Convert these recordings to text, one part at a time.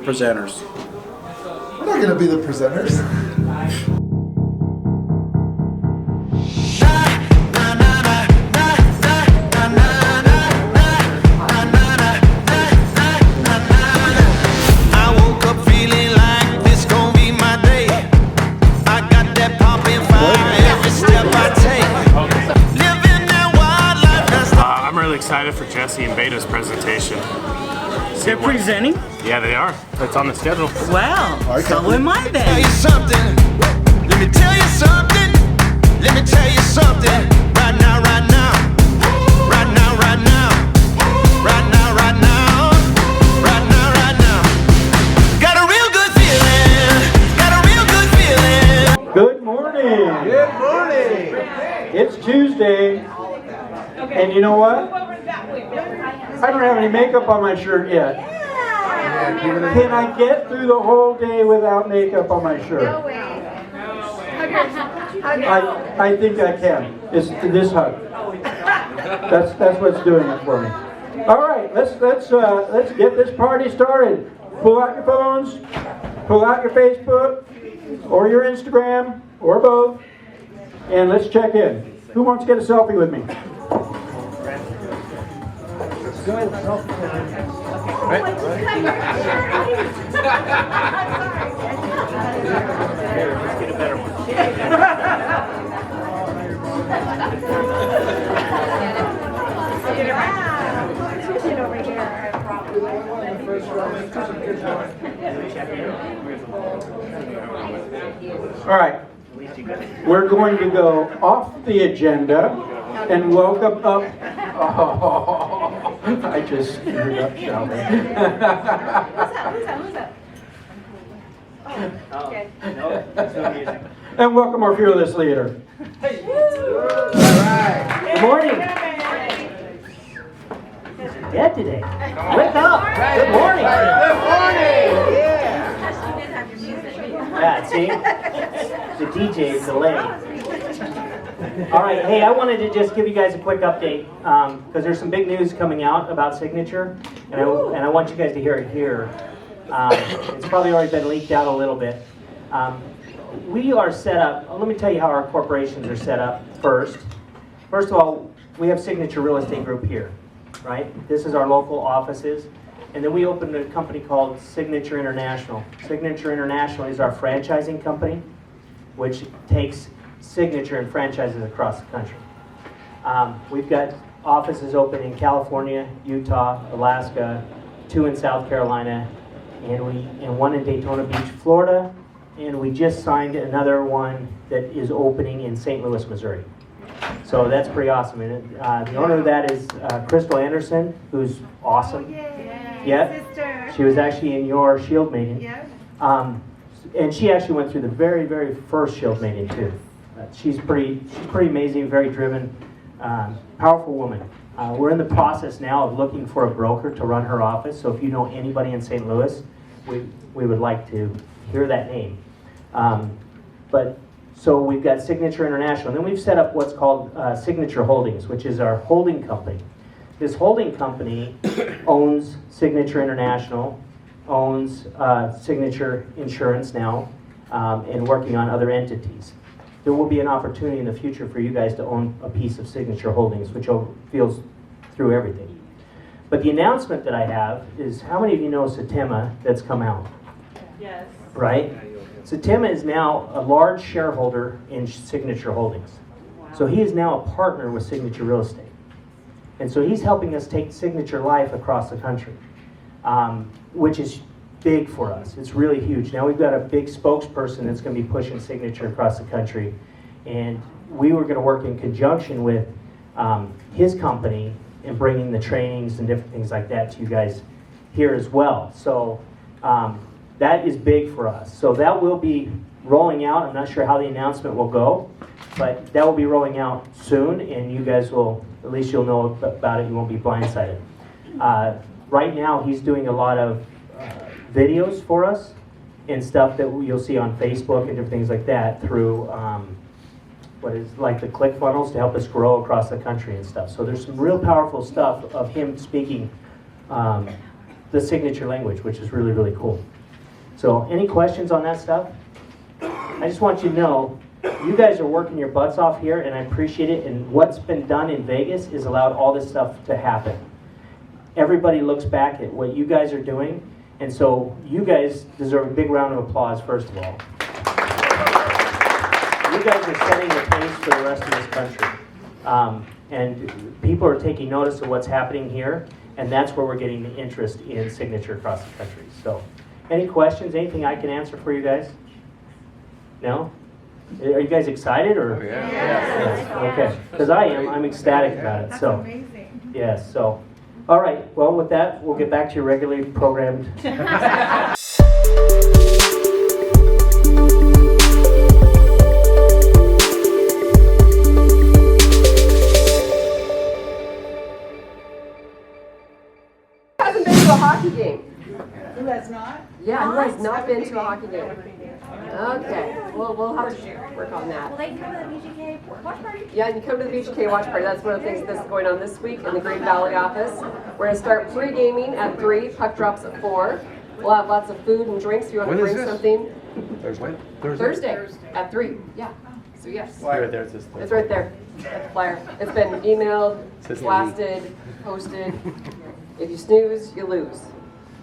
Presenters. We're not going to be the presenters. I woke up feeling like this gon' be my day. I got that poppin' fire every step I take. Living that wild life that's I'm really excited for Jesse and Beta's presentation. They're presenting? Yeah, they are. It's on the schedule. Wow. So am I tell then. you something. Let me tell you something. Let me tell you something. Right now, right now. Right now, right now. Right now, right now. Right now, right now. Got a real good feeling. Got a real good feeling. Good morning. Good morning. It's Tuesday, and you know what? I don't have any makeup on my shirt yet. Can I get through the whole day without makeup on my shirt? I think I can. It's this hug. That's what's doing it for me. All right, let's get this party started. Pull out your phones, pull out your Facebook, or your Instagram, or both, and let's check in. Who wants to get a selfie with me? Go ahead, selfie. Let's get a better one. All right, we're going to go off the agenda and welcome up. Oh, I just screwed up, Shelby. Who's that? Oh, okay. And welcome our fearless leader. Hey. Good morning. Dead today. Wake up. Good morning. Good morning. Yeah, see? The DJ is delayed. All right, hey, I wanted to just give you guys a quick update because there's some big news coming out about Signature, and I want you guys to hear it here. It's probably already been leaked out a little bit. We are set up, let me tell you how our corporations are set up first. First of all, we have Signature Real Estate Group here, right? This is our local offices. And then we opened a company called Signature International. Signature International is our franchising company, which takes Signature and franchises across the country. We've got offices open in California, Utah, Alaska, 2 in South Carolina, and 1 in Daytona Beach, Florida, and we just signed another one that is opening in St. Louis, Missouri. So that's pretty awesome. And the owner of that is Crystal Anderson, who's awesome. Yeah, Sister. she was actually in your Shield meeting. Yeah. And she actually went through the very, very first Shield meeting too. She's pretty amazing, very driven, powerful woman. We're in the process now of looking for a broker to run her office. So if you know anybody in St. Louis, we would like to hear that name. So we've got Signature International. And then we've set up what's called Signature Holdings, which is our holding company. This holding company owns Signature International, owns Signature Insurance now, and working on other entities. There will be an opportunity in the future for you guys to own a piece of Signature Holdings, which feels through everything. But the announcement that I have is, how many of you know Satema that's come out? Yes. Right? Satema is now a large shareholder in Signature Holdings. So he is now a partner with Signature Real Estate. And so he's helping us take Signature Life across the country, which is big for us. It's really huge. Now we've got a big spokesperson that's going to be pushing Signature across the country. And we were going to work in conjunction with his company in bringing the trainings and different things like that to you guys here as well. So that is big for us. So that will be rolling out. I'm not sure how the announcement will go, but that will be rolling out soon, and you guys will, at least you'll know about it. You won't be blindsided. Right now, he's doing a lot of videos for us and stuff that you'll see on Facebook and different things like that through what is like the ClickFunnels to help us grow across the country and stuff. So there's some real powerful stuff of him speaking the signature language, which is really, really cool. So any questions on that stuff? I just want you to know, you guys are working your butts off here, and I appreciate it, and what's been done in Vegas is allowed all this stuff to happen. Everybody looks back at what you guys are doing, and so you guys deserve a big round of applause, first of all. You guys are setting the pace for the rest of this country. And people are taking notice of what's happening here, and that's where we're getting the interest in Signature across the country. So, any questions, anything I can answer for you guys? No? Are you guys excited, or? Oh, yeah. Yes. Okay, because I am. I'm ecstatic about it. So, amazing. yes. So, all right. Well, with that, we'll get back to your regularly programmed. Hasn't been to a hockey game? Who has not? Yeah, who has not been to a hockey game? Okay, we'll have to work on that. Will they come to the BGK watch party? Yeah, you come to the BGK watch party. That's one of the things that's going on this week in the Green Valley office. We're going to start pre-gaming at 3, puck drops at 4. We'll have lots of food and drinks if you want to bring something. Thursday at 3, yeah. So yes. Right there, it's It's right there, at the flyer. It's been emailed, blasted, posted. If you snooze, you lose.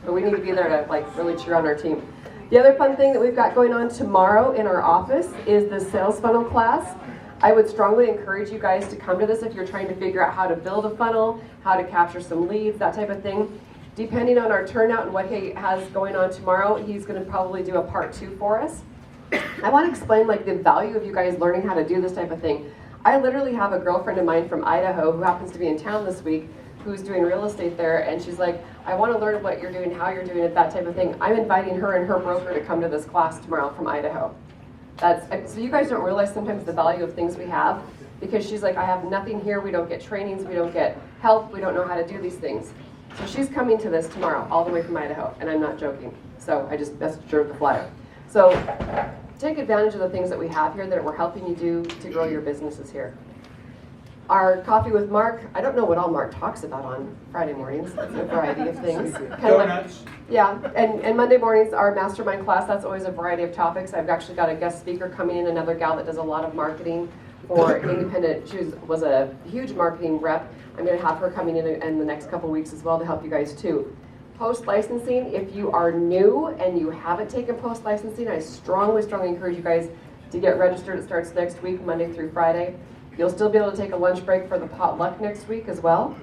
But we need to be there to really cheer on our team. The other fun thing that we've got going on tomorrow in our office is the sales funnel class. I would strongly encourage you guys to come to this if you're trying to figure out how to build a funnel, how to capture some leads, that type of thing. Depending on our turnout and what he has going on tomorrow, he's going to probably do a part 2 for us. I want to explain the value of you guys learning how to do this type of thing. I literally have a girlfriend of mine from Idaho who happens to be in town this week who's doing real estate there, and she's like, I want to learn what you're doing, how you're doing it, that type of thing. I'm inviting her and her broker to come to this class tomorrow from Idaho. So you guys don't realize sometimes the value of things we have, because she's like, I have nothing here, we don't get trainings, we don't get help, we don't know how to do these things. So she's coming to this tomorrow, all the way from Idaho, and I'm not joking. So I just messaged her with the flyer. So take advantage of the things that we have here that we're helping you do to grow your businesses here. Our coffee with Mark, I don't know what all Mark talks about on Friday mornings. It's a variety of things. Donuts. Yeah, and Monday mornings, our mastermind class, that's always a variety of topics. I've actually got a guest speaker coming in, another gal that does a lot of marketing for independent. She was a huge marketing rep. I'm going to have her coming in the next couple weeks as well to help you guys too. Post-licensing, if you are new and you haven't taken post-licensing, I strongly encourage you guys to get registered. It starts next week, Monday through Friday. You'll still be able to take a lunch break for the potluck next week as well,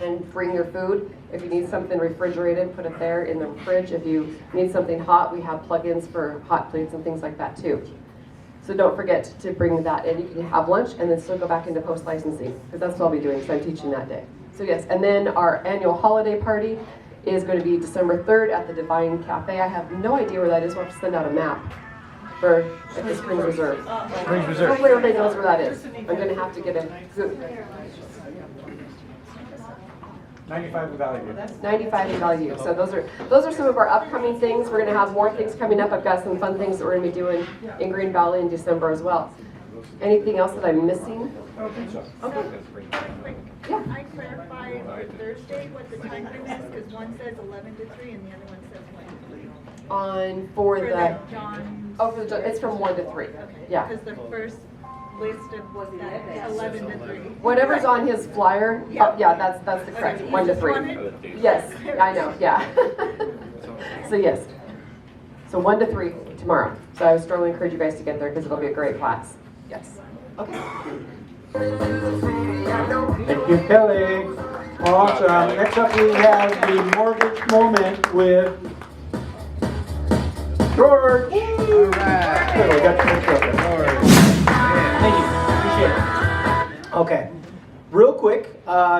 and bring your food. If you need something refrigerated, put it there in the fridge. If you need something hot, we have plug-ins for hot plates and things like that too. So don't forget to bring that in. You can have lunch and then still go back into post-licensing, because that's what I'll be doing, because I'm teaching that day. So yes, and then our annual holiday party is going to be December 3rd at the Divine Cafe. I have no idea where that is. We'll have to send out a map for the Springs Reserve. Springs Reserve. Hopefully everybody knows where that is. I'm going to have to get a good 95 in Valley View. 95 in Valley View. So those are some of our upcoming things. We're going to have more things coming up. I've got some fun things that we're going to be doing in Green Valley in December as well. Anything else that I'm missing? Okay. Yeah. I clarified Thursday what the time frame is, because one says 11 to 3 and the other one says 1 to 3. For For the the John. oh, for the it's from 1 to 3. Okay. Yeah. Because the first list of was that 11 to 3. Whatever's on his flyer. Yeah. Oh, yeah, that's the correct. Okay, 1 to you 3. just wanted- Yes, I know. Yeah. So yes. So 1 to 3 tomorrow. So I would strongly encourage you guys to get there because it'll be a great class. Yes. Okay. Thank you, Kelly. Awesome. Next up, we have the mortgage moment with George. All right. Good, we got your picture up there. Thank you. Appreciate it. Okay. Real quick,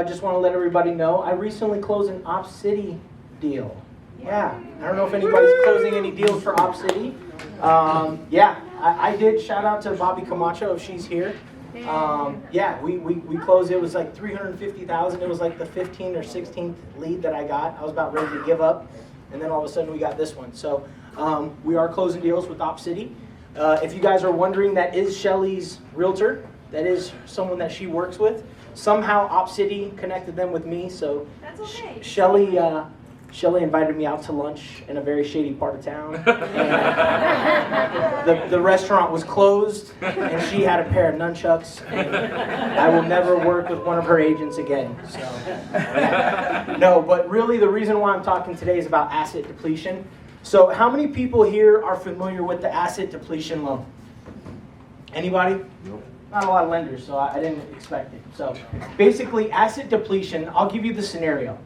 just want to let everybody know I recently closed an Op City deal. Yeah. I don't know if anybody's closing any deals for Op City. Yeah, I did. Shout out to Bobby Camacho if she's here. Yeah, we closed. It was like $350,000. It was like the 15th or 16th lead that I got. I was about ready to give up, and then all of a sudden we got this one. So we are closing deals with Op City. If you guys are wondering, that is Shelly's realtor. That is someone that she works with. Somehow Op City connected them with me. So That's okay. Shelly Shelly invited me out to lunch in a very shady part of town. The restaurant was closed, and she had a pair of nunchucks. And I will never work with one of her agents again. So, no, but really the reason why I'm talking today is about asset depletion. So how many people here are familiar with the asset depletion loan? Anybody? Nope. Not a lot of lenders, so I didn't expect it. So basically, asset depletion, I'll give you the scenario.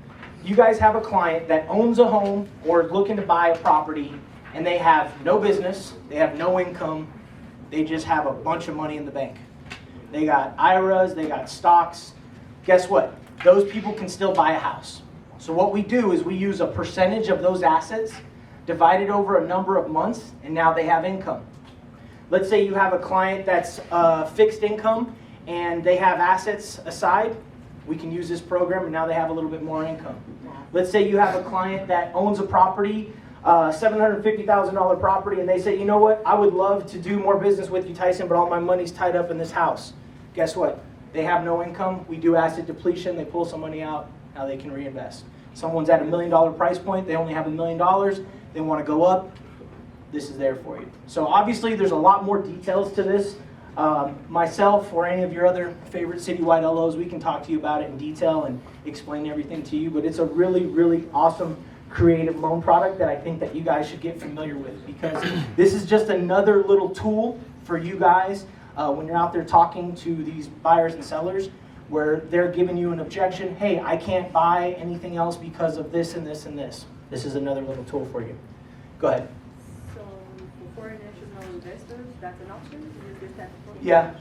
You guys have a client that owns a home or is looking to buy a property, and they have no business, they have no income, they just have a bunch of money in the bank. They got IRAs, they got stocks. Guess what? Those people can still buy a house. So what we do is we use a percentage of those assets, divide it over a number of months, and now they have income. Let's say you have a client that's fixed income and they have assets aside. We can use this program and now they have a little bit more income. Let's say you have a client that owns a property, $750,000 property, and they say, you know what, I would love to do more business with you, Tyson, but all my money's tied up in this house. Guess what? They have no income. We do asset depletion. They pull some money out. Now they can reinvest. Someone's at $1 million price point. They only have $1 million. They want to go up. This is there for you. So obviously there's a lot more details to this. Myself or any of your other favorite citywide LOs, we can talk to you about it in detail and explain everything to you, but it's a really, really awesome creative loan product that I think that you guys should get familiar with, because this is just another little tool for you guys when you're out there talking to these buyers and sellers where they're giving you an objection. Hey, I can't buy anything else because of this and this and this. This is another little tool for you. Go ahead. For international investors, that's an option? Is this that Yeah.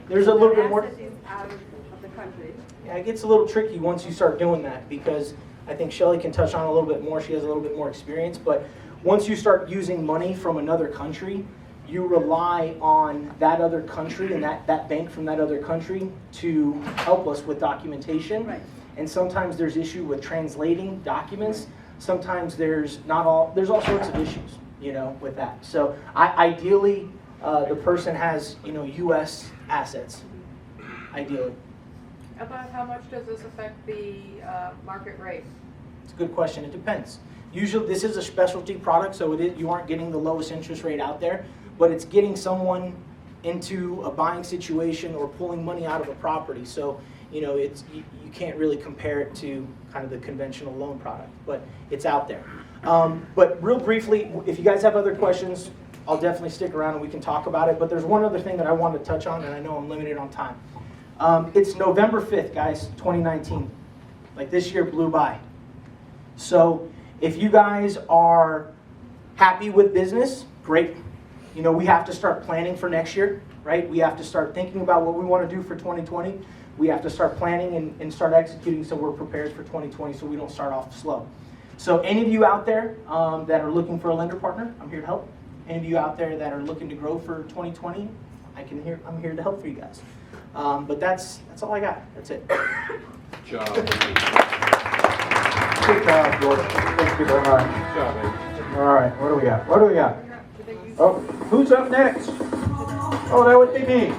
There's a little bit more. Asset is out of the country. Yeah, it gets a little tricky once you start doing that, because I think Shelly can touch on a little bit more. She has a little bit more experience, but once you start using money from another country, you rely on that other country and that bank from that other country to help us with documentation. Right. And sometimes there's issue with translating documents. Sometimes there's all sorts of issues, with that. So ideally, the person has, U.S. assets, ideally. About how much does this affect the market rate? It's a good question. It depends. Usually, this is a specialty product, so you aren't getting the lowest interest rate out there, but it's getting someone into a buying situation or pulling money out of a property. So, you can't really compare it to kind of the conventional loan product, but it's out there. But real briefly, if you guys have other questions, I'll definitely stick around and we can talk about it. But there's one other thing that I wanted to touch on, and I know I'm limited on time. It's November 5th, guys, 2019. Like, this year blew by. So if you guys are happy with business, great. We have to start planning for next year, right? We have to start thinking about what we want to do for 2020. We have to start planning and start executing so we're prepared for 2020 so we don't start off slow. So any of you out there that are looking for a lender partner, I'm here to help. Any of you out there that are looking to grow for 2020, I'm here to help for you guys. But that's all I got. That's it. Good job, George. Thank you very much. Good job, man. All right, what do we got? Oh, who's up next? Oh, that would be me.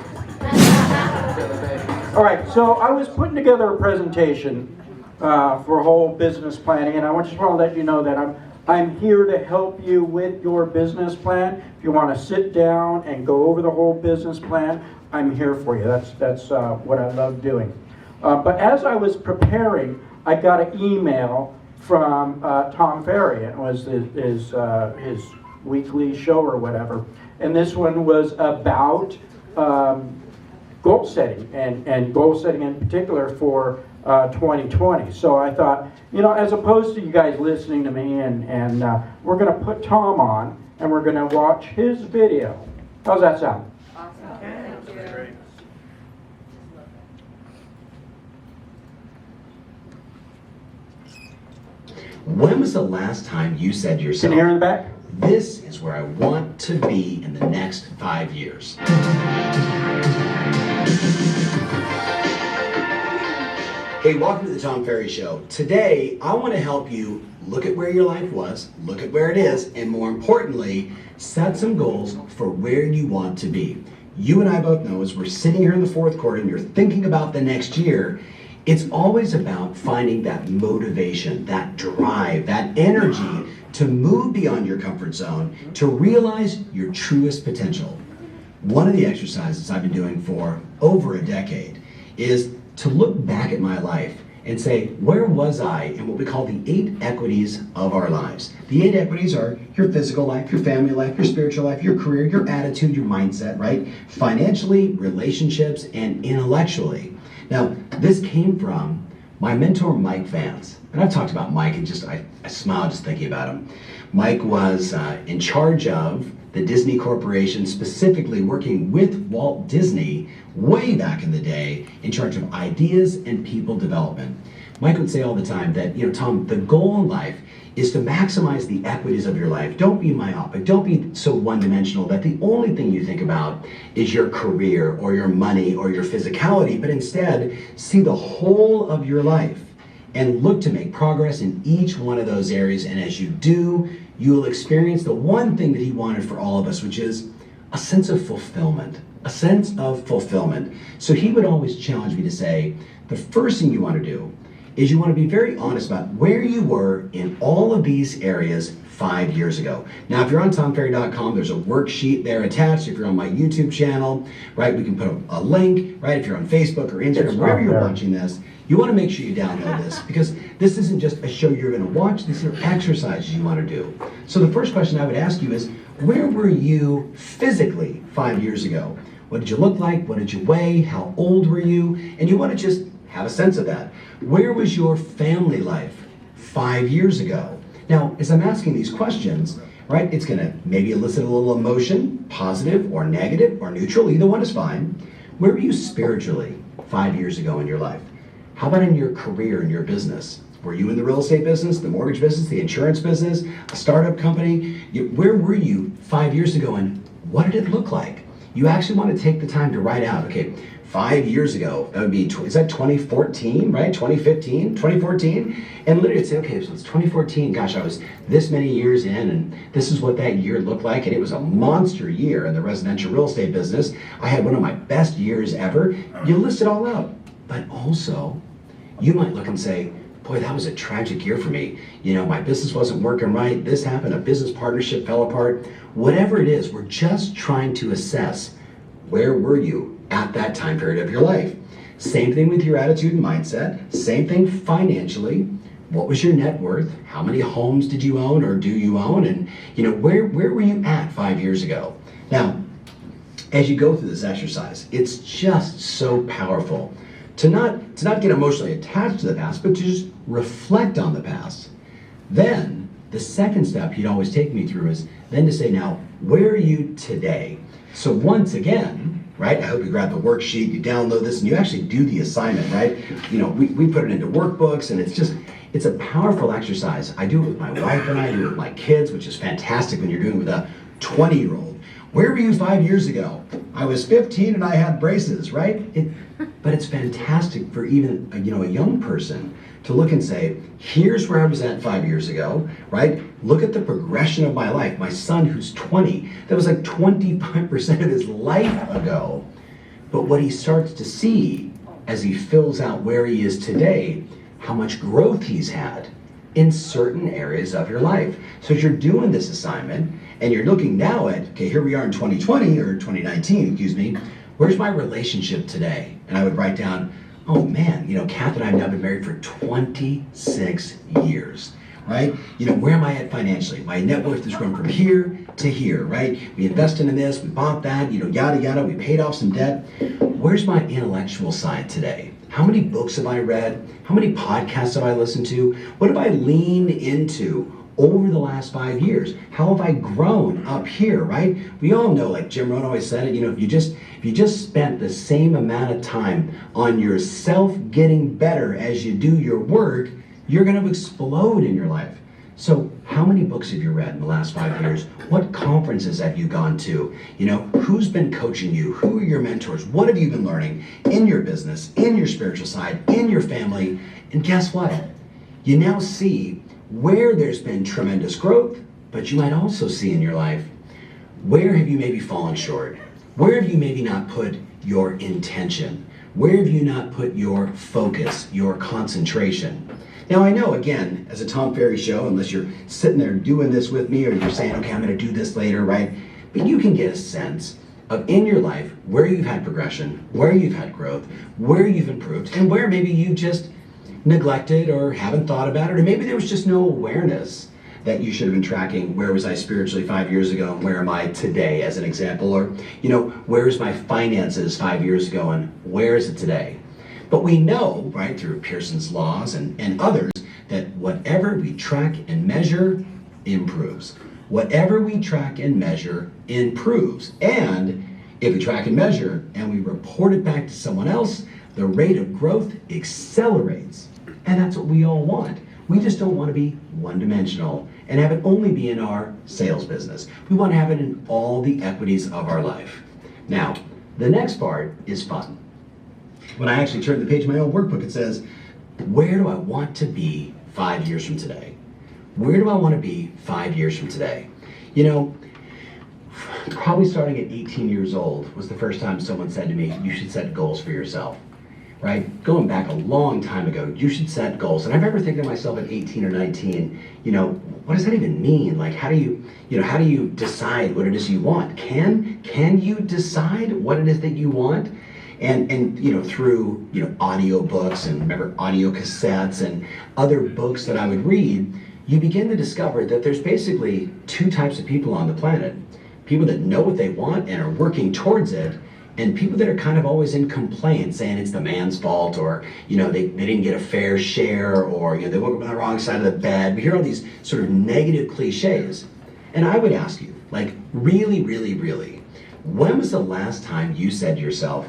All right, so I was putting together a presentation for whole business planning, and I just want to let you know that I'm here to help you with your business plan. If you want to sit down and go over the whole business plan, I'm here for you. That's what I love doing. But as I was preparing, I got an email from Tom Ferry. It was his weekly show or whatever. And this one was about goal setting, and goal setting in particular for 2020. So I thought, as opposed to you guys listening to me, and we're going to put Tom on, and we're going to watch his video. How's that sound? Awesome. Thank you. Great. When was the last time you said to Can yourself, you hear in the back? this is where I want to be in the next 5 years? Hey, welcome to the Tom Ferry Show. Today, I want to help you look at where your life was, look at where it is, and more importantly, set some goals for where you want to be. You and I both know as we're sitting here in the fourth quarter and you're thinking about the next year, It's always about finding that motivation, that drive, that energy to move beyond your comfort zone, to realize your truest potential. One of the exercises I've been doing for over a decade is to look back at my life and say, where was I in what we call the 8 equities of our lives? The 8 equities are your physical life, your family life, your spiritual life, your career, your attitude, your mindset, right? Financially, relationships, and intellectually. Now, this came from my mentor, Mike Vance. And I've talked about Mike and just, I smile just thinking about him. Mike was in charge of the Disney Corporation, specifically working with Walt Disney way back in the day, in charge of ideas and people development. Mike would say all the time that, Tom, the goal in life is to maximize the equities of your life. Don't be myopic. Don't be so one-dimensional that the only thing you think about is your career or your money or your physicality, but instead see the whole of your life and look to make progress in each one of those areas. And as you do, you will experience the one thing that he wanted for all of us, which is a sense of fulfillment. A sense of fulfillment. So he would always challenge me to say, the first thing you want to do is you want to be very honest about where you were in all of these areas 5 years ago. Now, if you're on tomferry.com, there's a worksheet there attached. If you're on my YouTube channel, right, we can put a link, right? If you're on Facebook or Instagram, wherever you're watching this, you want to make sure you download this, because this isn't just a show you're going to watch, these are exercises you want to do. So the first question I would ask you is, where were you physically 5 years ago? What did you look like? What did you weigh? How old were you? And you want to just have a sense of that. Where was your family life 5 years ago? Now, as I'm asking these questions, right, it's going to maybe elicit a little emotion, positive or negative or neutral, either one is fine. Where were you spiritually 5 years ago in your life? How about in your career, in your business? Were you in the real estate business, the mortgage business, the insurance business, a startup company? Where were you 5 years ago, and what did it look like? You actually want to take the time to write out, okay, 5 years ago, that would be, is that 2014, right? 2015, 2014? And literally say, okay, so it's 2014, gosh, I was this many years in, and this is what that year looked like, and it was a monster year in the residential real estate business. I had one of my best years ever. You list it all out. But also, you might look and say, boy, that was a tragic year for me. My business wasn't working right. This happened, a business partnership fell apart. Whatever it is, we're just trying to assess, where were you at that time period of your life? Same thing with your attitude and mindset. Same thing financially. What was your net worth? How many homes did you own or do you own? And where were you at 5 years ago? Now, as you go through this exercise, it's just so powerful to not get emotionally attached to the past, but to just reflect on the past. Then the second step he'd always take me through is then to say, now, where are you today? So once again, right, I hope you grab the worksheet, you download this, and you actually do the assignment, right? We put it into workbooks, and it's a powerful exercise. I do it with my wife and I do it with my kids, which is fantastic when you're doing it with a 20-year-old. Where were you 5 years ago? I was 15 and I had braces, right? But it's fantastic for even a young person to look and say, here's where I was at 5 years ago, right? Look at the progression of my life. My son, who's 20, that was like 25% of his life ago. But what he starts to see as he fills out where he is today, how much growth he's had in certain areas of your life. So as you're doing this assignment, and you're looking now at, okay, here we are in 2020, or 2019, excuse me, where's my relationship today? And I would write down, oh man, Kath and I have now been married for 26 years, right? Where am I at financially? My net worth has grown from here to here, right? We invested in this, we bought that, yada, yada, we paid off some debt. Where's my intellectual side today? How many books have I read? How many podcasts have I listened to? What have I leaned into over the last 5 years? How have I grown up here, right? We all know, like Jim Rohn always said it, if you just spent the same amount of time on yourself getting better as you do your work, you're going to explode in your life. So how many books have you read in the last 5 years? What conferences have you gone to? Who's been coaching you? Who are your mentors? What have you been learning in your business, in your spiritual side, in your family? And guess what? You now see where there's been tremendous growth, but you might also see in your life, where have you maybe fallen short? Where have you maybe not put your intention? Where have you not put your focus, your concentration? Now I know, again, as a Tom Ferry show, unless you're sitting there doing this with me or you're saying, okay, I'm gonna do this later, right? But you can get a sense of in your life where you've had progression, where you've had growth, where you've improved, and where maybe you just neglected or haven't thought about it, or maybe there was just no awareness that you should have been tracking. Where was I spiritually 5 years ago and where am I today, as an example? Or, you know, where's my finances 5 years ago and where is it today? But we know, right, through Pearson's laws and others, that whatever we track and measure improves. Whatever we track and measure improves. And if we track and measure and we report it back to someone else, the rate of growth accelerates. And that's what we all want. We just don't want to be one-dimensional and have it only be in our sales business. We want to have it in all the equities of our life. Now, the next part is fun. When I actually turn the page of my own workbook, it says, where do I want to be 5 years from today? Where do I want to be 5 years from today? You know, probably starting at 18 years old was the first time someone said to me, you should set goals for yourself, right? Going back a long time ago, you should set goals. And I remember thinking to myself at 18 or 19, you know, what does that even mean? Like, how do you decide what it is you want? Can you decide what it is that you want? And you know, through, you know, audio books and remember audio cassettes and other books that I would read, you begin to discover that there's basically two types of people on the planet. People that know what they want and are working towards it, and people that are kind of always in complaint, saying it's the man's fault, or, you know, they didn't get a fair share, or, you know, they woke up on the wrong side of the bed. We hear all these sort of negative cliches. And I would ask you, like, really, really, really, when was the last time you said to yourself,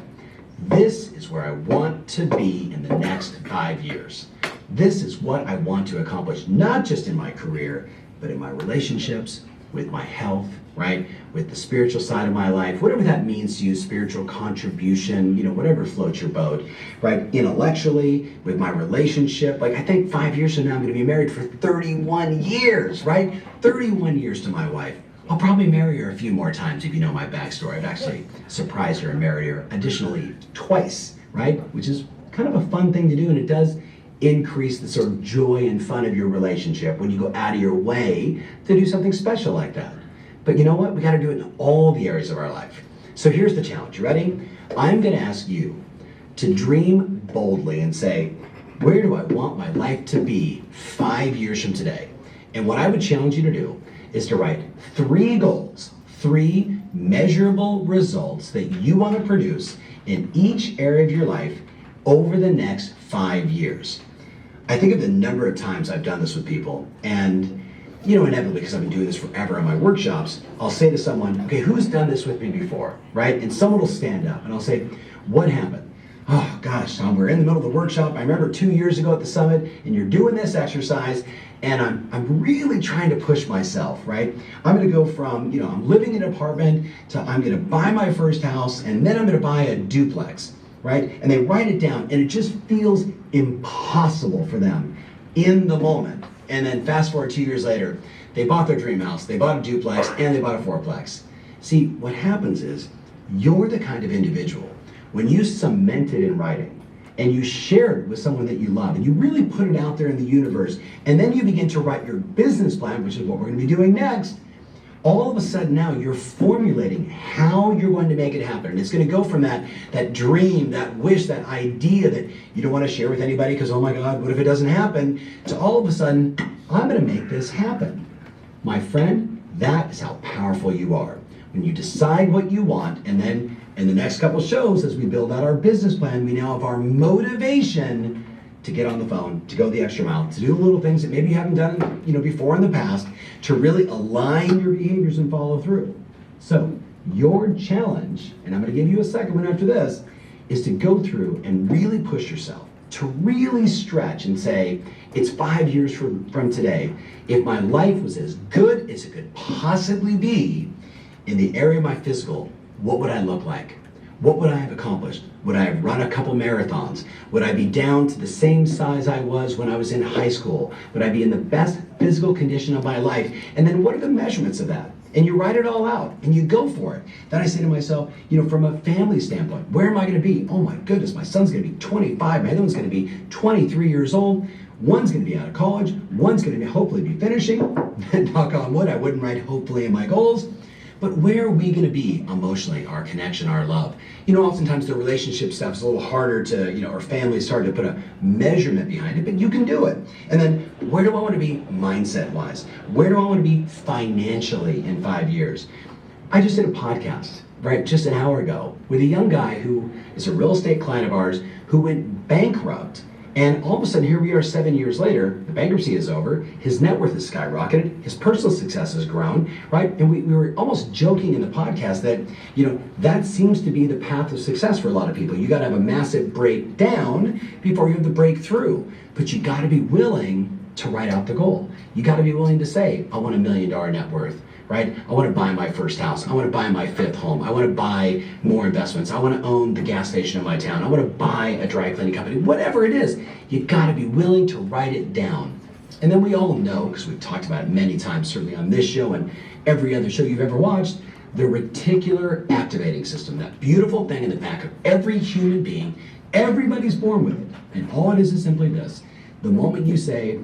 this is where I want to be in the next 5 years? This is what I want to accomplish, not just in my career, but in my relationships, with my health, right? With the spiritual side of my life, whatever that means to you, spiritual contribution, you know, whatever floats your boat, right? Intellectually, with my relationship, like I think 5 years from now, I'm gonna be married for 31 years, right? 31 years to my wife. I'll probably marry her a few more times if you know my backstory. I've actually surprised her and married her additionally twice, right? Which is kind of a fun thing to do, and it does increase the sort of joy and fun of your relationship when you go out of your way to do something special like that. But you know what? We got to do it in all the areas of our life. So here's the challenge. You ready? I'm going to ask you to dream boldly and say, where do I want my life to be 5 years from today? And what I would challenge you to do is to write 3 goals, 3 measurable results that you want to produce in each area of your life over the next 5 years. I think of the number of times I've done this with people, and you know, inevitably, because I've been doing this forever in my workshops, I'll say to someone, okay, who's done this with me before, right? And someone will stand up and I'll say, what happened? Oh gosh, Tom, we're in the middle of the workshop. I remember 2 years ago at the summit, and you're doing this exercise, and I'm really trying to push myself, right? I'm gonna go from, you know, I'm living in an apartment to I'm gonna buy my first house, and then I'm gonna buy a duplex, right? And they write it down, and it just feels impossible for them in the moment. And then fast forward 2 years later, they bought their dream house, they bought a duplex, and they bought a fourplex. See, what happens is, you're the kind of individual, when you cement it in writing, and you share it with someone that you love, and you really put it out there in the universe, and then you begin to write your business plan, which is what we're gonna be doing next, all of a sudden now you're formulating how you're going to make it happen. And it's going to go from that dream, that wish, that idea that you don't want to share with anybody because, oh my God, what if it doesn't happen? To all of a sudden, I'm going to make this happen. My friend, that is how powerful you are. When you decide what you want, and then in the next couple shows, as we build out our business plan, we now have our motivation to get on the phone, to go the extra mile, to do the little things that maybe you haven't done, you know, before in the past, to really align your behaviors and follow through. So your challenge, and I'm going to give you a second one after this, is to go through and really push yourself, to really stretch and say, it's 5 years from today. If my life was as good as it could possibly be in the area of my physical, what would I look like? What would I have accomplished? Would I have run a couple marathons? Would I be down to the same size I was when I was in high school? Would I be in the best physical condition of my life? And then what are the measurements of that? And you write it all out and you go for it. Then I say to myself, from a family standpoint, where am I going to be? Oh my goodness, my son's going to be 25, my other one's going to be 23 years old. One's going to be out of college, one's going to hopefully be finishing. Knock on wood, I wouldn't write hopefully in my goals. But where are we going to be emotionally, our connection, our love? Oftentimes the relationship stuff's a little harder to, or family's hard to put a measurement behind it, but you can do it. And then where do I want to be mindset-wise? Where do I want to be financially in 5 years? I just did a podcast, right, just an hour ago with a young guy who is a real estate client of ours who went bankrupt. And all of a sudden, here we are 7 years later, the bankruptcy is over, his net worth has skyrocketed, his personal success has grown, right? And we were almost joking in the podcast that, that seems to be the path of success for a lot of people. You gotta have a massive breakdown before you have the breakthrough. But you gotta be willing to write out the goal. You gotta be willing to say, I want $1 million net worth. Right? I want to buy my first house. I want to buy my 5th home. I want to buy more investments. I want to own the gas station in my town. I want to buy a dry cleaning company. Whatever it is, you got to be willing to write it down. And then we all know, because we've talked about it many times, certainly on this show and every other show you've ever watched, the reticular activating system, that beautiful thing in the back of every human being, everybody's born with it. And all it is simply this. The moment you say,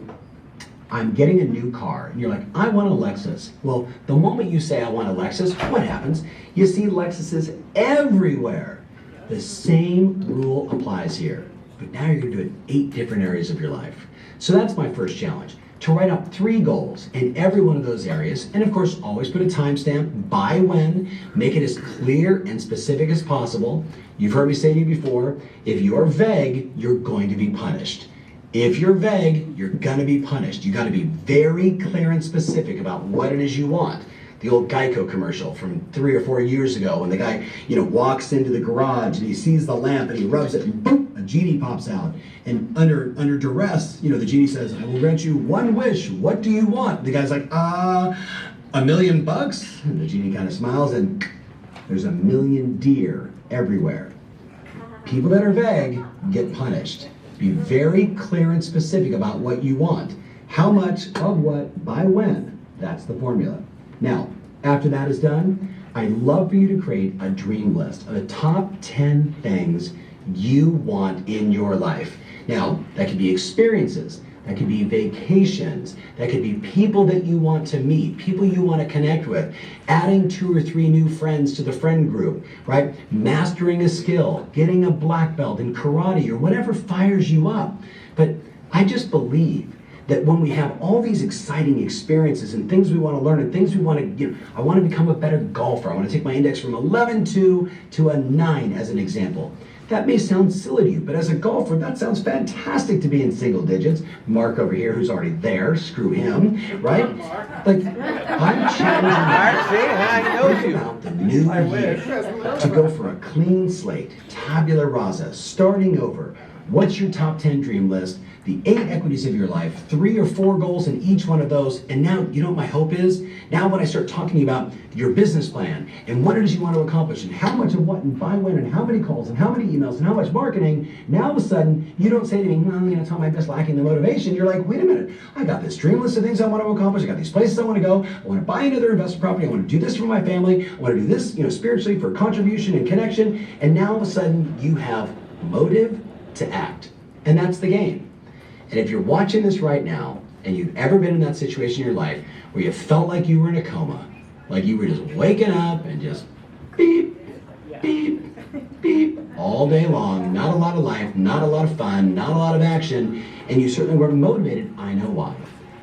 I'm getting a new car, and you're like, I want a Lexus. Well, the moment you say I want a Lexus, what happens? You see Lexuses everywhere. The same rule applies here, but now you're gonna do it in 8 different areas of your life. So that's my first challenge, to write out 3 goals in every one of those areas, and of course, always put a timestamp, by when, make it as clear and specific as possible. You've heard me say to you before, if you're vague, you're going to be punished. If you're vague, you're gonna be punished. You gotta be very clear and specific about what it is you want. The old Geico commercial from 3 or 4 years ago when the guy, walks into the garage and he sees the lamp and he rubs it and boom, a genie pops out. And under duress, the genie says, I will grant you 1 wish. What do you want? The guy's like, $1 million bucks? And the genie kind of smiles and there's 1 million deer everywhere. People that are vague get punished. Be very clear and specific about what you want. How much of what, by when. That's the formula. Now, after that is done, I'd love for you to create a dream list of the top 10 things you want in your life. Now, that could be experiences, that could be vacations, that could be people that you want to meet, people you want to connect with, adding 2 or 3 new friends to the friend group, right? Mastering a skill, getting a black belt in karate or whatever fires you up. But I just believe that when we have all these exciting experiences and things we want to learn and things we want to, I want to become a better golfer. I want to take my index from 11.2 to a 9 as an example. That may sound silly to you, but as a golfer, that sounds fantastic to be in single digits. Mark over here, who's already there, screw him, right? Like, I'm challenging you about the new year to go for a clean slate, tabula rasa, starting over. What's your top 10 dream list? The 8 equities of your life, 3 or 4 goals in each one of those. And now, you know what my hope is? Now when I start talking about your business plan and what it is you want to accomplish and how much of what and by when and how many calls and how many emails and how much marketing, now all of a sudden you don't say to me, well, it's on my best lacking the motivation. You're like, wait a minute, I got this dream list of things I want to accomplish. I got these places I want to go. I want to buy another investment property. I want to do this for my family. I want to do this, spiritually for contribution and connection. And now all of a sudden you have motive to act. And that's the game. And if you're watching this right now, and you've ever been in that situation in your life where you felt like you were in a coma, like you were just waking up and just beep, beep, beep, all day long, not a lot of life, not a lot of fun, not a lot of action, and you certainly weren't motivated, I know why.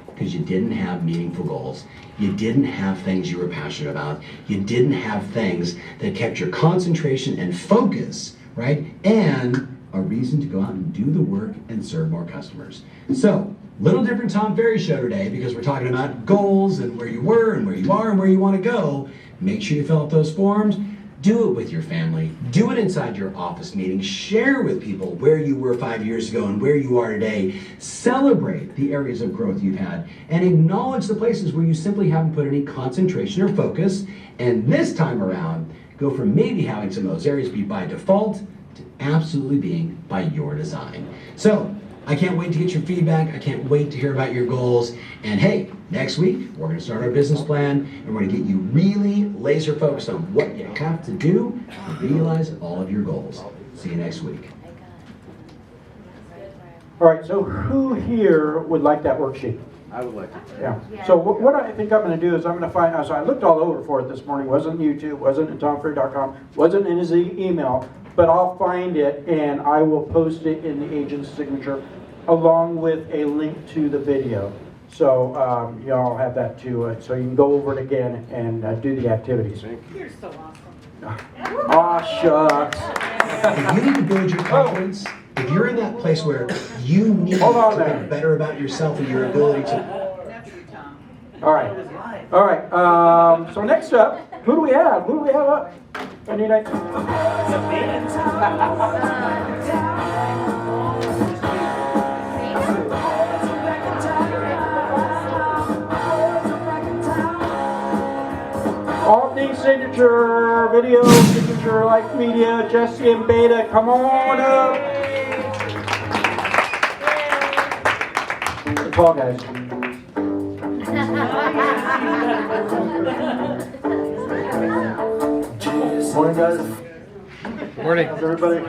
Because you didn't have meaningful goals. You didn't have things you were passionate about. You didn't have things that kept your concentration and focus, right? And a reason to go out and do the work and serve more customers. So, little different Tom Ferry show today because we're talking about goals and where you were and where you are and where you want to go. Make sure you fill out those forms. Do it with your family. Do it inside your office meeting. Share with people where you were 5 years ago and where you are today. Celebrate the areas of growth you've had and acknowledge the places where you simply haven't put any concentration or focus. And this time around, go from maybe having some of those areas be by default to absolutely being by your design. So, I can't wait to get your feedback. I can't wait to hear about your goals. And hey, next week, we're going to start our business plan, and we're going to get you really laser focused on what you have to do to realize all of your goals. See you next week. All right, so who here would like that worksheet? I would like to. Yeah. So what I think I'm going to do is I'm going to find, so I looked all over for it this morning, wasn't YouTube, wasn't in tomfree.com, wasn't in his email, but I'll find it and I will post it in the agent's signature along with a link to the video. So y'all have that too, so you can go over it again and do the activities. You're so awesome. Aw, shucks. If you need to build your confidence, if you're in that place where you need Hold on to there. think better about yourself and your ability to... All right. All right. So next up, who do we have? Who do we have up? I need all things signature video, SignatureLife Media, Jesse and Beta, come on up. Good call, guys. Morning, guys. Morning. How's everybody?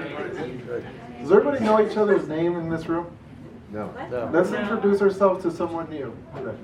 Does everybody know each other's name in this room? No. Let's introduce ourselves to someone new. Okay.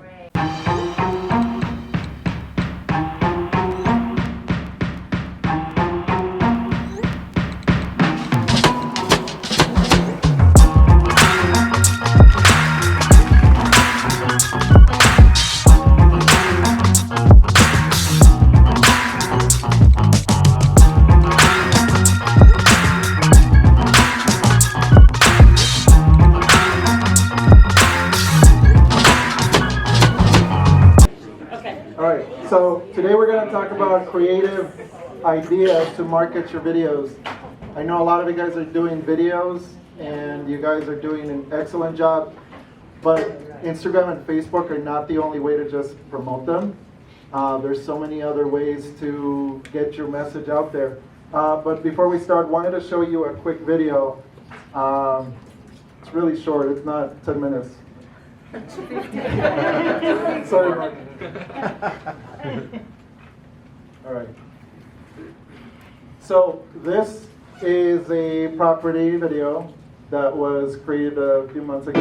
So today we're going to talk about creative ideas to market your videos. I know a lot of you guys are doing videos and you guys are doing an excellent job, but Instagram and Facebook are not the only way to just promote them. There's so many other ways to get your message out there. But before we start, wanted to show you a quick video. It's really short, it's not 10 minutes. Sorry, Mark. All right. So this is a property video that was created a few months ago.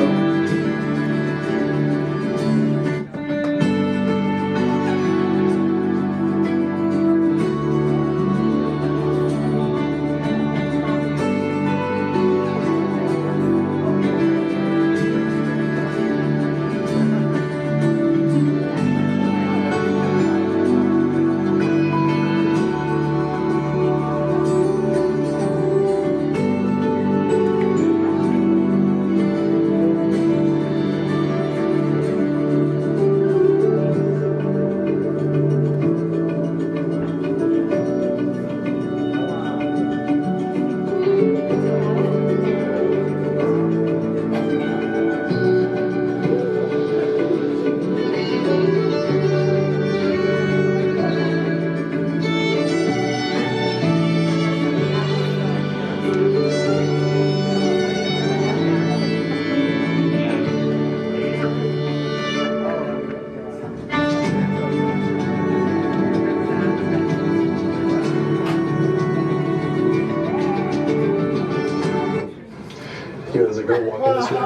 Does it go walk in this room?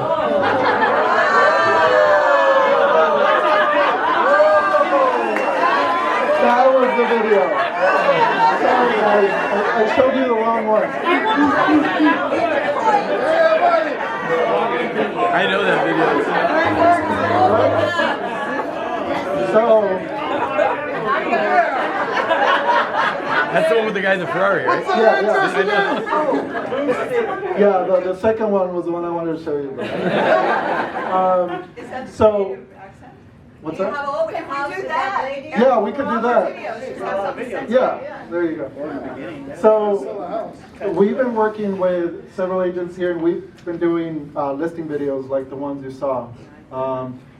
That was the video. Sorry guys, I showed you the wrong one. I know that video. So, That's the one with the guy in the Ferrari, right? yeah, the second one was the one I wanted to show you. So, what's that? Yeah, we could do that. Yeah, there you go. So, we've been working with several agents here, and we've been doing listing videos like the ones you saw.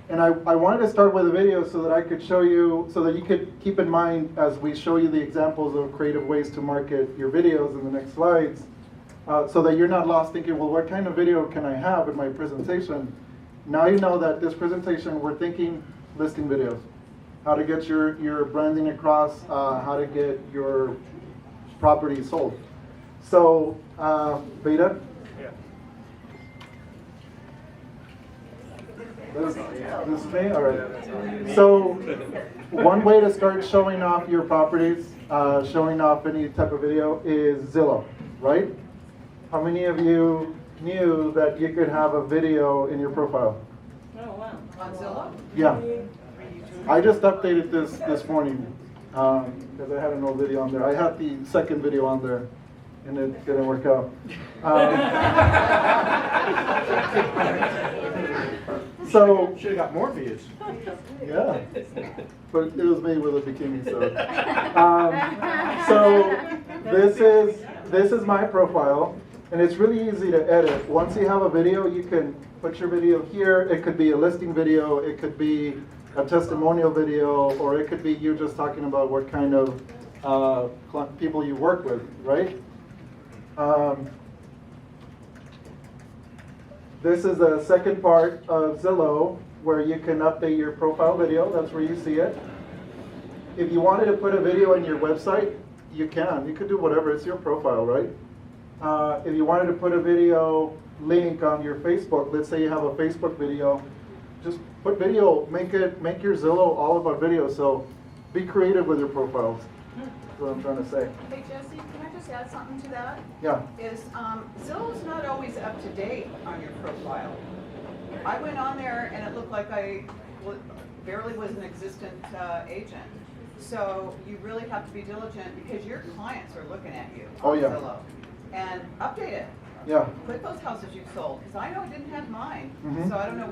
And I wanted to start with a video so that I could show you, so that you could keep in mind as we show you the examples of creative ways to market your videos in the next slides, so that you're not lost thinking, well, what kind of video can I have in my presentation? Now you know that this presentation, we're thinking listing videos. How to get your branding across, how to get your property sold. So, Beta? Yeah. This is me? All right. So, one way to start showing off your properties, showing off any type of video is Zillow, right? How many of you knew that you could have a video in your profile? Oh, wow. On Zillow? Yeah. I just updated this morning because I had an old video on there. I had the second video on there and it didn't work out. So Should have got more views. yeah, but it was made with a bikini. So this is my profile, and it's really easy to edit. Once you have a video, you can put your video here. It could be a listing video, it could be a testimonial video, or it could be you just talking about what kind of people you work with, right? This is the second part of Zillow where you can update your profile video. That's where you see it. If you wanted to put a video on your website, you can. You could do whatever. It's your profile, right? If you wanted to put a video link on your Facebook, let's say you have a Facebook video, just put video. Make your Zillow all about video. So be creative with your profiles. That's what I'm trying to say. Hey, Jesse, can I just add something to that? Yeah. Is Zillow's not always up to date on your profile. I went on there and it looked like I barely was an existent agent. So you really have to be diligent because your clients are looking at you on Zillow. And update it. Yeah. Put those houses you've sold, because I know I didn't have mine, Mhm. so I don't know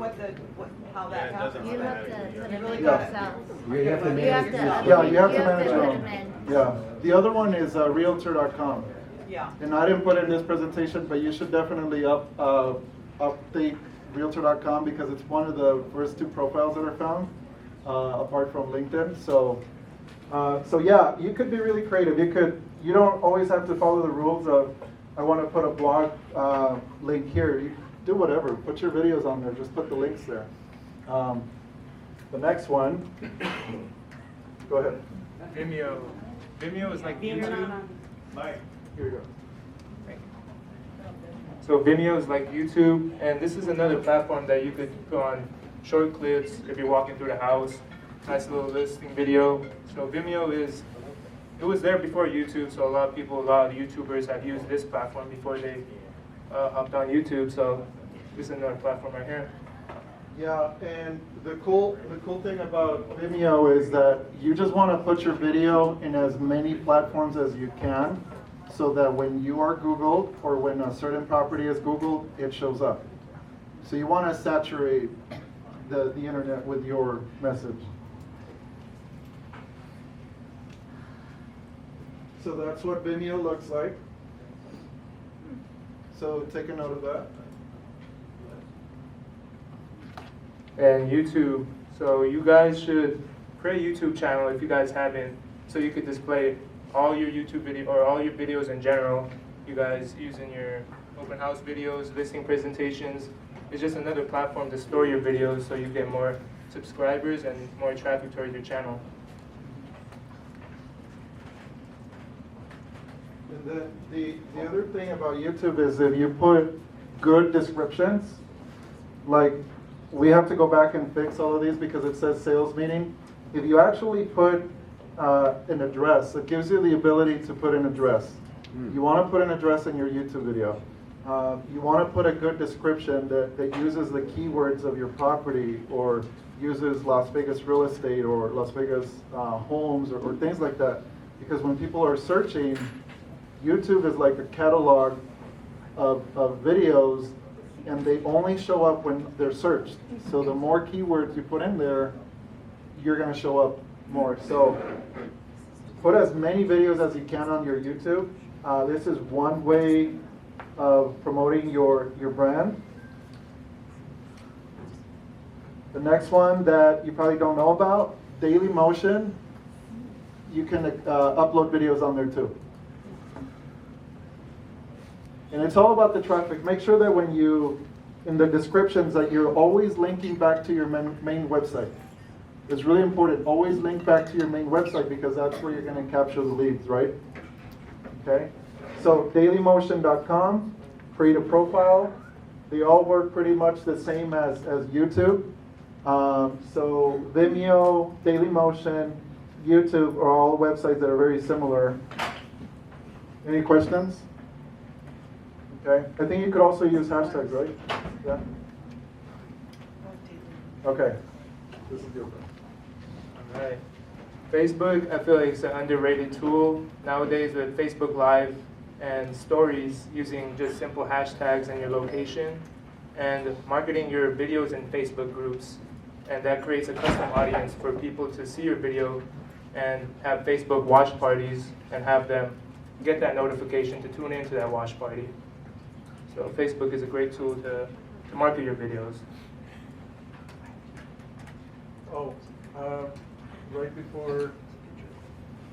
how that happens. You have to but put you it really in got yourself. You have to You have to, Yeah, you have to manage put your them own. in. Yeah. The other one is Realtor.com. Yeah. And I didn't put it in this presentation, but you should definitely update Realtor.com because it's one of the first two profiles that are found, apart from LinkedIn. So yeah, you could be really creative. You don't always have to follow the rules of, I want to put a blog link here. You do whatever. Put your videos on there. Just put the links there. The next one. Go ahead. Vimeo. Vimeo is like YouTube. Here you go. So Vimeo is like YouTube, and this is another platform that you could put on short clips if you're walking through the house. Nice little listing video. So Vimeo it was there before YouTube, so a lot of YouTubers have used this platform before they hopped on YouTube. So this is another platform right here. Yeah, and the cool thing about Vimeo is that you just want to put your video in as many platforms as you can, so that when you are Googled or when a certain property is Googled, it shows up. So you want to saturate the internet with your message. So that's what Vimeo looks like. So take a note of that. And YouTube. So you guys should create a YouTube channel if you guys haven't, so you could display all your YouTube video or all your videos in general. You guys using your open house videos, listing presentations. It's just another platform to store your videos so you get more subscribers and more traffic towards your channel. And then the other thing about YouTube is if you put good descriptions, like we have to go back and fix all of these because it says sales meeting. If you actually put an address, it gives you the ability to put an address. You want to put an address in your YouTube video. You want to put a good description that uses the keywords of your property or uses Las Vegas real estate or Las Vegas homes or things like that. Because when people are searching, YouTube is like a catalog of videos, and they only show up when they're searched. So the more keywords you put in there, you're going to show up more. So put as many videos as you can on your YouTube. This is one way of promoting your brand. The next one that you probably don't know about, Daily Motion. You can upload videos on there too. And it's all about the traffic. Make sure that when you, in the descriptions, that you're always linking back to your main website. It's really important. Always link back to your main website because that's where you're going to capture the leads, right? Okay. So dailymotion.com, create a profile. They all work pretty much the same as YouTube. So Vimeo, Dailymotion, YouTube are all websites that are very similar. Any questions? Okay. I think you could also use hashtags, right? Yeah. Okay. This is your turn. All right. Facebook, I feel like it's an underrated tool nowadays with Facebook Live and stories using just simple hashtags and your location and marketing your videos in Facebook groups. And that creates a custom audience for people to see your video and have Facebook watch parties and have them get that notification to tune into that watch party. So Facebook is a great tool to market your videos. Oh, right before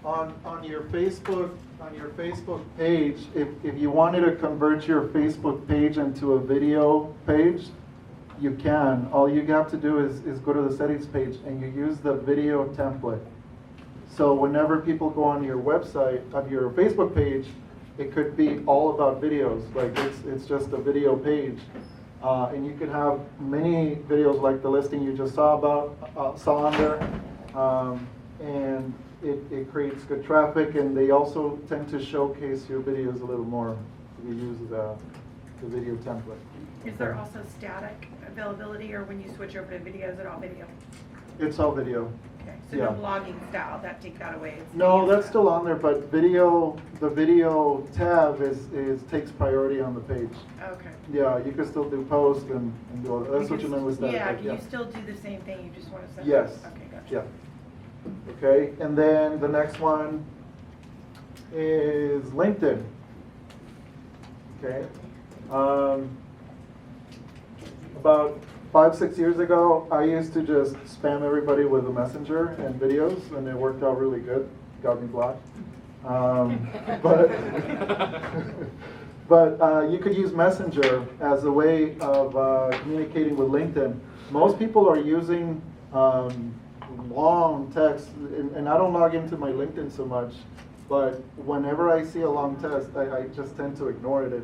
on your Facebook page, if you wanted to convert your Facebook page into a video page, you can. All you have to do is go to the settings page and you use the video template. So whenever people go on your website, on your Facebook page, it could be all about videos. Like it's just a video page. And you could have many videos like the listing you just saw on there. And it creates good traffic, and they also tend to showcase your videos a little more if you use the video template. Is there also static availability, or when you switch over to video, is it all video? It's all video. Okay, so Yeah. no blogging style, take that away. It's No, video that's style. still on there, but the video tab takes priority on the page. Okay. Yeah, you can still do post and do all that. That's what you meant with static. Yeah, like, can you still do the same thing, you just want to send Yes. it? Okay, gotcha. Yeah. Okay, and then the next one is LinkedIn. Okay. About 5-6 years ago, I used to just spam everybody with a messenger and videos, and it worked out really good. Got me blocked. But you could use Messenger as a way of communicating with LinkedIn. Most people are using long text, and I don't log into my LinkedIn so much, but whenever I see a long text, I just tend to ignore it.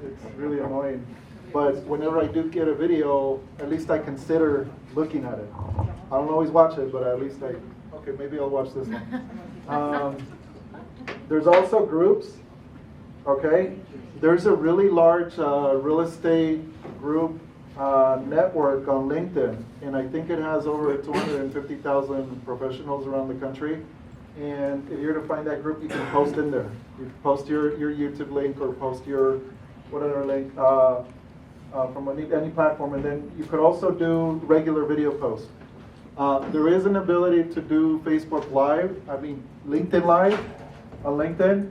It's really annoying. But whenever I do get a video, at least I consider looking at it. I don't always watch it, but at least okay, maybe I'll watch this one. There's also groups, okay? There's a really large real estate group network on LinkedIn, and I think it has over 250,000 professionals around the country. And if you're to find that group, you can post in there. You can post your YouTube link or post your whatever link from any platform, and then you could also do regular video posts. There is an ability to do Facebook Live, LinkedIn Live on LinkedIn,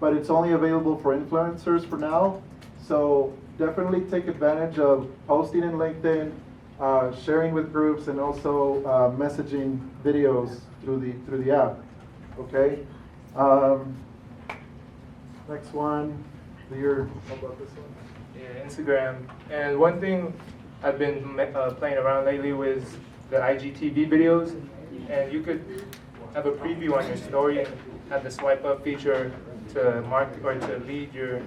but it's only available for influencers for now. So definitely take advantage of posting in LinkedIn, sharing with groups, and also messaging videos through the app. Okay. Next one. How about this one? Yeah, Instagram. And one thing I've been playing around lately with the IGTV videos, and you could have a preview on your story and have the swipe up feature to mark or to lead your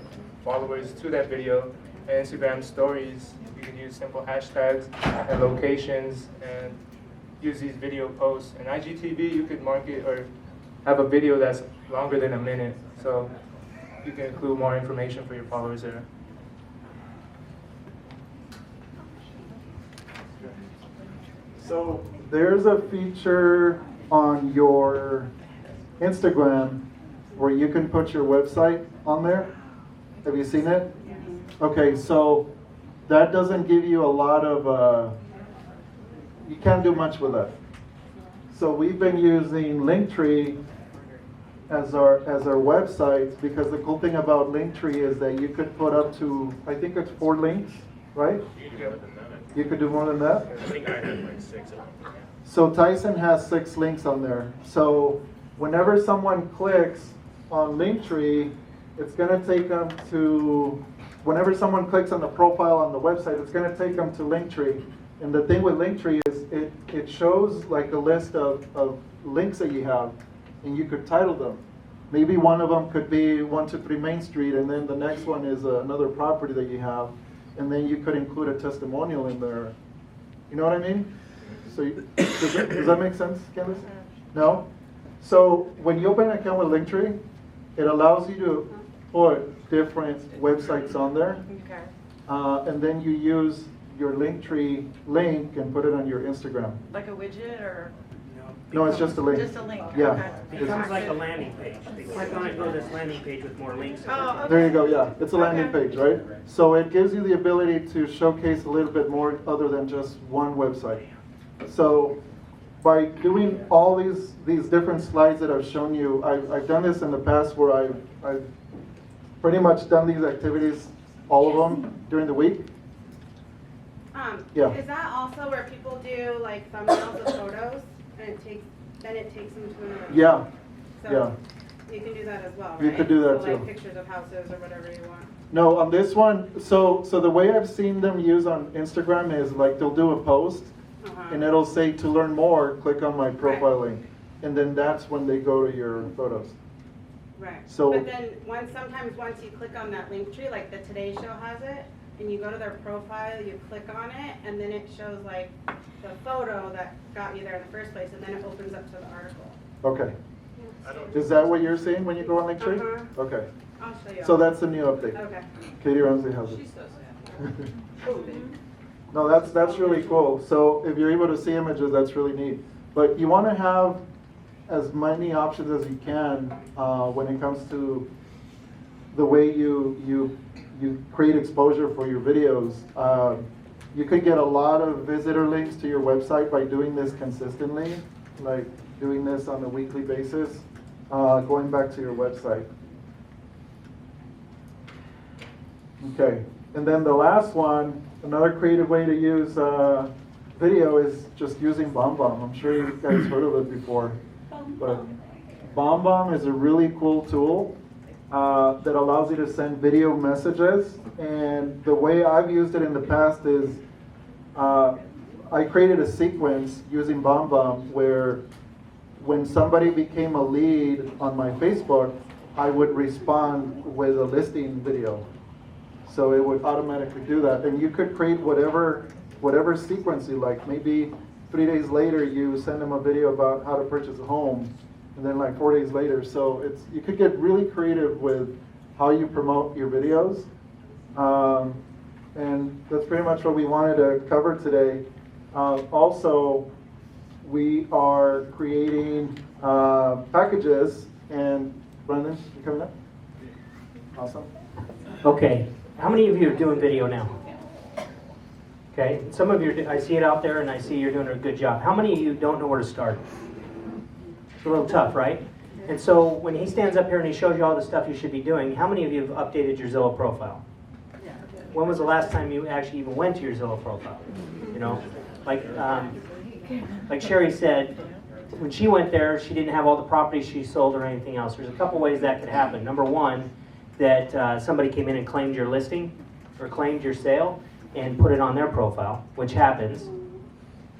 followers to that video. And Instagram stories, you can use simple hashtags and locations and use these video posts. And IGTV, you could market or have a video that's longer than a minute. So you can include more information for your followers there. So there's a feature on your Instagram where you can put your website on there. Have you seen it? Okay, so that doesn't give you a lot of, you can't do much with that. So we've been using Linktree as our website, because the cool thing about Linktree is that you could put up to, I think it's 4 links, right? You could do more than that? I think I had like 6 of them. So Tyson has 6 links on there. So whenever someone clicks on Linktree, it's going to take them to, whenever someone clicks on the profile on the website, it's going to take them to Linktree. And the thing with Linktree is it shows like a list of links that you have, and you could title them. Maybe one of them could be 123 Main Street, and then the next one is another property that you have, and then you could include a testimonial in there. You know what I mean? So does that make sense, Candace? No? So when you open an account with Linktree, it allows you to put different websites on there, and then you use your Linktree link and put it on your Instagram. Like a widget or? No, it's just a link. Just a link. Yeah. Okay. It becomes like a landing page. They click on it, go to this landing page with more links. Oh, okay. There you go, yeah. It's a landing page, right? So it gives you the ability to showcase a little bit more other than just one website. So by doing all these different slides that I've shown you, I've done this in the past where I've pretty much done these activities, all of them, during the week. Yeah. Is that also where people do like thumbnails of photos and it takes them to another? Yeah. So Yeah. you can do that as well, right? You could do that so, too. Like pictures of houses or whatever you want. No, on this one, so the way I've seen them use on Instagram is like they'll do a post, and it'll say to learn more, click on my profile link, and then that's when they go to your photos. Right. So- but then sometimes once you click on that link tree, like the Today Show has it, and you go to their profile, you click on it, and then it shows like the photo that got you there in the first place, and then it opens up to the article. Okay. Is that what you're seeing when you go on Linktree? Uh-huh. Okay. I'll show you. So that's the new update. Okay. Katie Ramsey has it. No, that's really cool. So if you're able to see images, that's really neat. But you want to have as many options as you can when it comes to the way you create exposure for your videos. You could get a lot of visitor links to your website by doing this consistently, like doing this on a weekly basis, going back to your website. Okay, and then the last one, another creative way to use video is just using BombBomb. I'm sure you guys heard of it before. But BombBomb is a really cool tool that allows you to send video messages. And the way I've used it in the past is I created a sequence using BombBomb where when somebody became a lead on my Facebook, I would respond with a listing video. So it would automatically do that. And you could create whatever sequence you like. Maybe 3 days later you send them a video about how to purchase a home, and then like 4 days later. So you could get really creative with how you promote your videos. And that's pretty much what we wanted to cover today. Also, we are creating packages, and Brendan, you coming up? Awesome. Okay, how many of you are doing video now? Okay, some of you, I see it out there and I see you're doing a good job. How many of you don't know where to start? It's a little tough, right? And so when he stands up here and he shows you all the stuff you should be doing, how many of you have updated your Zillow profile? When was the last time you actually even went to your Zillow profile? You know, like Sherry said, when she went there, she didn't have all the properties she sold or anything else. There's a couple ways that could happen. Number one, that somebody came in and claimed your listing or claimed your sale and put it on their profile, which happens.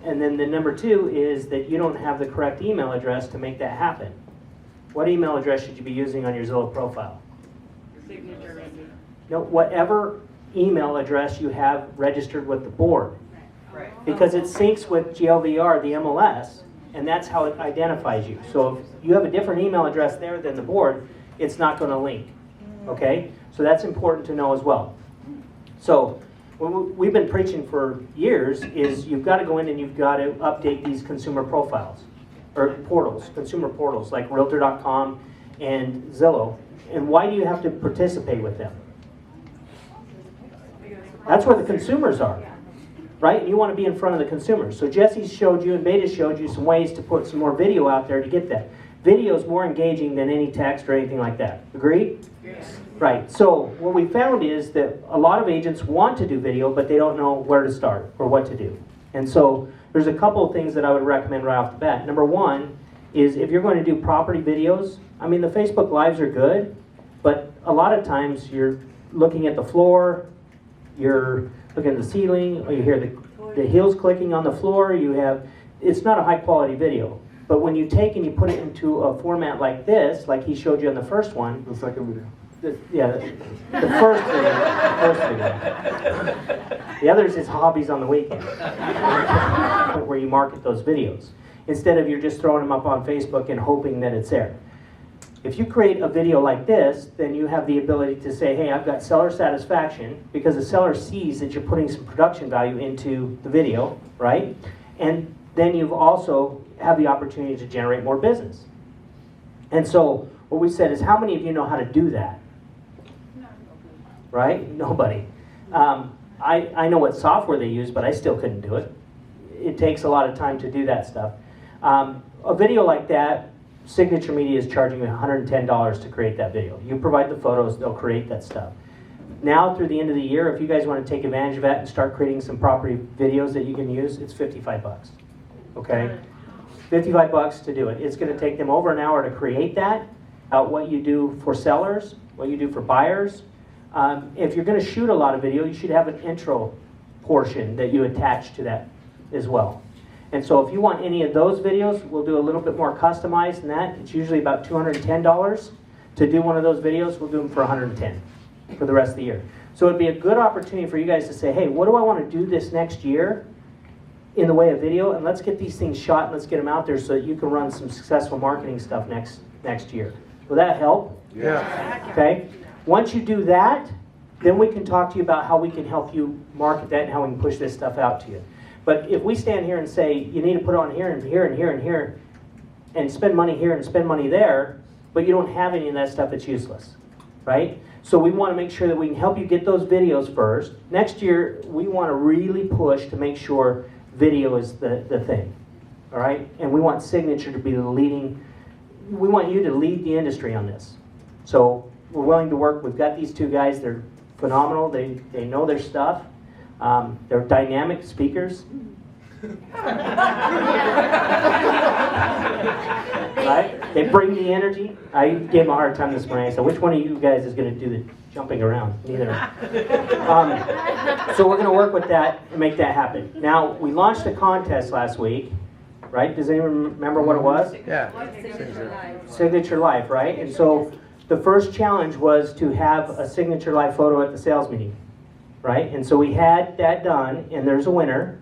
And then the number two is that you don't have the correct email address to make that happen. What email address should you be using on your Zillow profile? SignatureLife. No, whatever email address you have registered with the board. Right. Because it syncs with GLVR, the MLS, and that's how it identifies you. So if you have a different email address there than the board, it's not going to link. Okay? So that's important to know as well. So what we've been preaching for years is you've got to go in and you've got to update these consumer profiles, or portals, consumer portals like Realtor.com and Zillow. And why do you have to participate with them? That's where the consumers are, right? And you want to be in front of the consumers. So Jesse showed you and Beta showed you some ways to put some more video out there to get that. Video is more engaging than any text or anything like that. Agreed? Yes. Right. So what we found is that a lot of agents want to do video, but they don't know where to start or what to do. And so there's a couple of things that I would recommend right off the bat. Number one is if you're going to do property videos, I mean, the Facebook Lives are good, But a lot of times you're looking at the floor, you're looking at the ceiling, or you hear the heels clicking on the floor. It's not a high quality video. But when you take and you put it into a format like this, like he showed you in the first one. The second video. The first video. The others is hobbies on the weekend, where you market those videos. Instead of you're just throwing them up on Facebook and hoping that it's there. If you create a video like this, then you have the ability to say, hey, I've got seller satisfaction, because the seller sees that you're putting some production value into the video, right? And then you've also have the opportunity to generate more business. And so what we said is, how many of you know how to do that? Right? Nobody. I know what software they use, but I still couldn't do it. It takes a lot of time to do that stuff. A video like that, Signature Media is charging you $110 to create that video. You provide the photos, they'll create that stuff. Now through the end of the year, if you guys want to take advantage of that and start creating some property videos that you can use, it's $55. Okay? $55 to do it. It's going to take them over an hour to create that, what you do for sellers, what you do for buyers. If you're going to shoot a lot of video, you should have an intro portion that you attach to that as well. And so if you want any of those videos, we'll do a little bit more customized than that. It's usually about $210 to do one of those videos. We'll do them for $110 for the rest of the year. So it'd be a good opportunity for you guys to say, hey, what do I want to do this next year in the way of video? And let's get these things shot and let's get them out there so that you can run some successful marketing stuff next year. Will that help? Yeah. Okay. Once you do that, then we can talk to you about how we can help you market that and how we can push this stuff out to you. But if we stand here and say, you need to put it on here and here and here and here, and spend money here and spend money there, but you don't have any of that stuff, it's useless, right? So we want to make sure that we can help you get those videos first. Next year, we want to really push to make sure video is the thing, all right? And we want Signature to be the leading, we want you to lead the industry on this. So we're willing to work. We've got these two guys. They're phenomenal. They know their stuff. They're dynamic speakers. Right? They bring the energy. I gave them a hard time this morning. I said, which one of you guys is going to do the jumping around? Neither. So we're going to work with that and make that happen. Now, we launched a contest last week, right? Does anyone remember what it was? Yeah. Signature Life, right? And so the first challenge was to have a Signature Life photo at the sales meeting, right? And so we had that done, and there's a winner.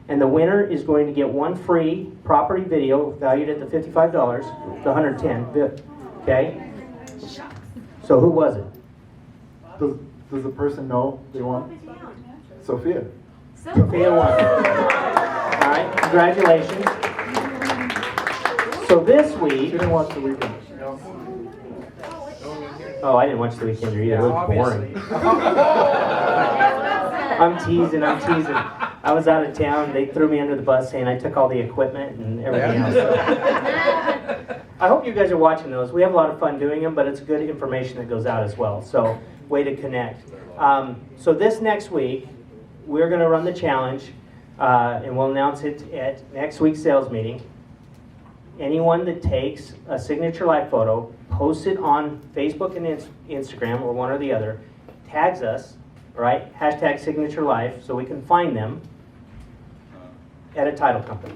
And the winner is going to get one free property video valued at the $55, the $110, okay? So who was it? Does the person know they won? Sophia. Sophia won. All right, congratulations. So this week... She didn't watch the weekend. Oh, I didn't watch the weekend either. It was boring. I'm teasing. I was out of town. They threw me under the bus saying I took all the equipment and everything else. I hope you guys are watching those. We have a lot of fun doing them, but it's good information that goes out as well. So, way to connect. So this next week, we're going to run the challenge, and we'll announce it at next week's sales meeting. Anyone that takes a Signature Life photo, posts it on Facebook and Instagram, or one or the other, tags us, right? Hashtag Signature Life, so we can find them at a title company.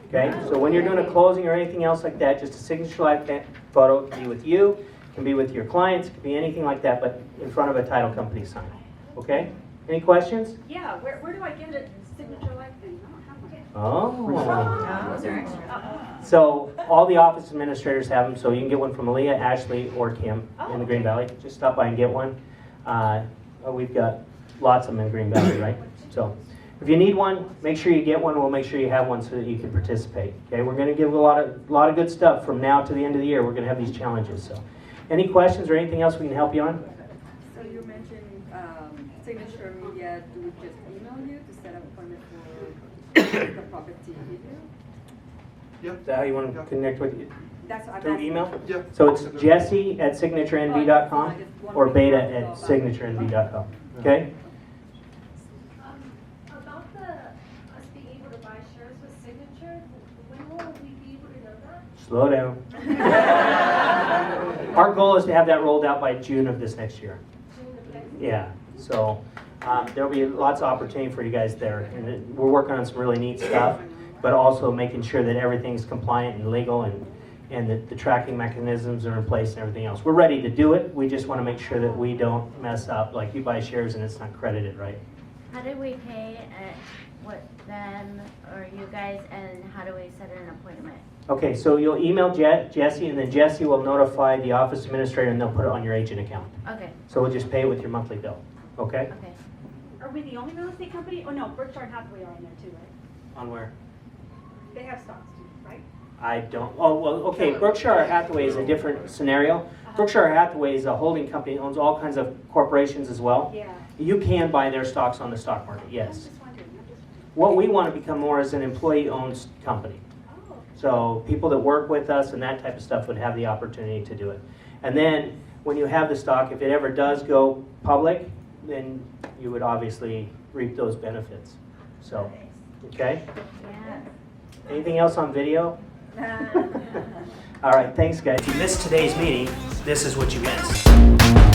Okay? So when you're doing a closing or anything else like that, just a Signature Life photo. It can be with you, it can be with your clients, it can be anything like that, but in front of a title company sign. Okay? Any questions? Yeah, where do I get a Signature Life thing? Oh. So all the office administrators have them, so you can get one from Aaliyah, Ashley, or Kim in the Green Valley. Just stop by and get one. We've got lots of them in Green Valley, right? So if you need one, make sure you get one. We'll make sure you have one so that you can participate. Okay, we're going to give a lot of good stuff from now to the end of the year. We're going to have these challenges. So, any questions or anything else we can help you on? So you mentioned Signature Media. Do we just email you to set up an appointment for the property video? Yeah. Is that how you want to connect with you? That's Through email? Yeah. So it's jesse@signaturenv.com or beta@signaturenv.com. Okay? About us being able to buy shares with Signature, when will we be able to know that? Slow down. Our goal is to have that rolled out by June of this next year. Yeah, so there'll be lots of opportunity for you guys there. And we're working on some really neat stuff, but also making sure that everything's compliant and legal and that the tracking mechanisms are in place and everything else. We're ready to do it. We just want to make sure that we don't mess up, like you buy shares and it's not credited right. How do we pay them or you guys, and how do we set an appointment? Okay, so you'll email Jesse, and then Jesse will notify the office administrator, and they'll put it on your agent account. Okay. So we'll just pay it with your monthly bill, okay? Okay. Are we the only real estate company? Oh no, Berkshire Hathaway are in there too, right? On where? They have stocks too, right? I don't, oh, well, okay, Berkshire Hathaway is a different scenario. Berkshire Hathaway is a holding company, owns all kinds of corporations as well. Yeah. You can buy their stocks on the stock market, yes. I'm just wondering. What we want to become more is an employee-owned company. So people that work with us and that type of stuff would have the opportunity to do it. And then when you have the stock, if it ever does go public, then you would obviously reap those benefits. So, okay? Yeah. Anything else on video? All right, thanks guys. If you missed today's meeting, this is what you missed.